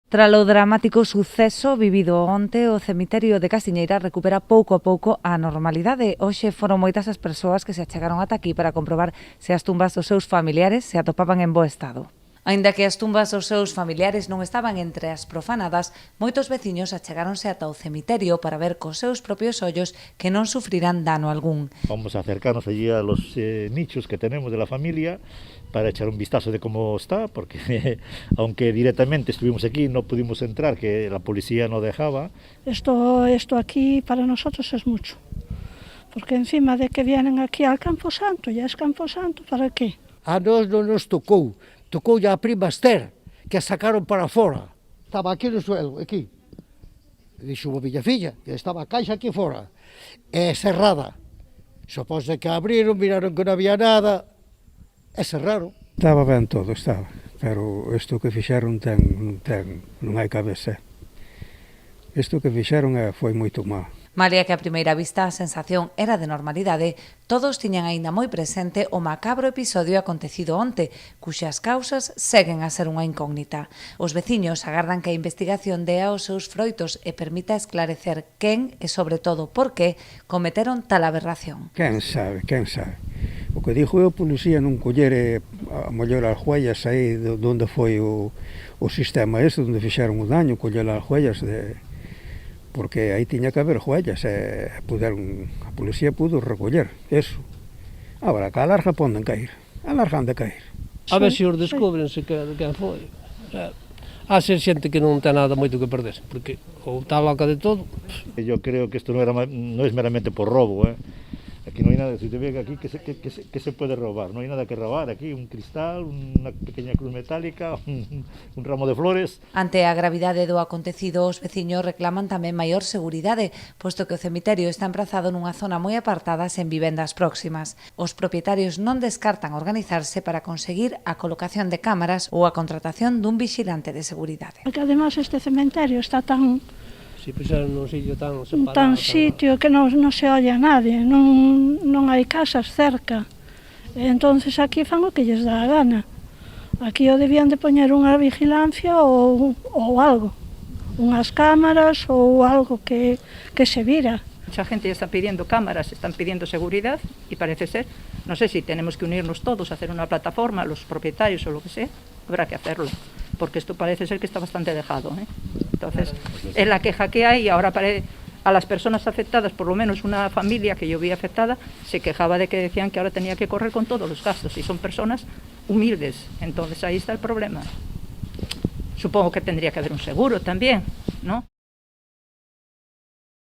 Tralo dramático suceso vivido onte, o cemiterio de Casiñeira recupera pouco a pouco a normalidade. Hoxe foron moitas as persoas que se achegaron ata aquí para comprobar se as tumbas dos seus familiares se atopaban en bo estado. Aínda que as tumbas dos seus familiares non estaban entre as profanadas, moitos veciños achegáronse ata o cemiterio para ver cos seus propios ollos que non sufrirán dano algún. Vamos a acercarnos allí a los nichos que tenemos de la familia para echar un vistazo de cómo está, porque aunque directamente estuvimos aquí no pudimos entrar, que la policía no dejaba. Esto aquí para nosotros es mucho, porque encima de que vienen aquí al Camposanto, ya es Camposanto, ¿para qué? A nós non nos tocou a prima Esther, que a sacaron para fora. Estaba aquí no suelo, aquí. Dixo a miña filla, que estaba a caixa aquí fora, cerrada. Supose que abriron, miraron que non había nada, e cerraron. Estaba ben todo, estaba, pero isto que fixeron non hai cabeza. Isto que fixeron foi moito mal. Malia que a primeira vista a sensación era de normalidade, todos tiñan aínda moi presente o macabro episodio acontecido onte, cuxas causas seguen a ser unha incógnita. Os veciños agardan que a investigación dea os seus froitos e permita esclarecer quen e, sobre todo, por que cometeron tal aberración. Quen sabe, quen sabe. O que dixo a policía non collere a mellor as huellas aí onde foi o sistema este, onde fixeron o daño, coller as huellas porque aí tiña que haber huellas e a policía pudo recoller eso. Agora, que a larga poden caer, a larga han de caer. A ver se os descubrense quen foi. A ser xente que non ten nada moito que perder, porque ou está loca de todo. Yo creo que esto no es meramente por robo, Aquí no hay nada, si te ve aquí, ¿qué se puede robar? No hay nada que robar aquí, un cristal, una pequeña cruz metálica, un ramo de flores. Ante a gravidade do acontecido, os veciños reclaman tamén maior seguridade, posto que o cemiterio está emprazado nunha zona moi apartada sen vivendas próximas. Os propietarios non descartan organizarse para conseguir a colocación de cámaras ou a contratación dun vigilante de seguridade. Porque además este cementerio está tan nun sitio tan separado. Sitio que non se oye a nadie, non hai casas cerca. Entonces aquí fan o que lles dá a gana. Aquí o debían de poñer unha vigilancia ou algo, unhas cámaras ou algo que se vira. Mucha gente ya está pidiendo cámaras, están pidiendo seguridad y parece ser, no sé si tenemos que unirnos todos a hacer una plataforma, los propietarios o lo que sea, habrá que hacerlo, porque esto parece ser que está bastante dejado, Entonces, es la queja que hay y ahora a las personas afectadas, por lo menos una familia que yo vi afectada, se quejaba de que decían que ahora tenía que correr con todos los gastos y son personas humildes, entonces ahí está el problema. Supongo que tendría que haber un seguro también, ¿no?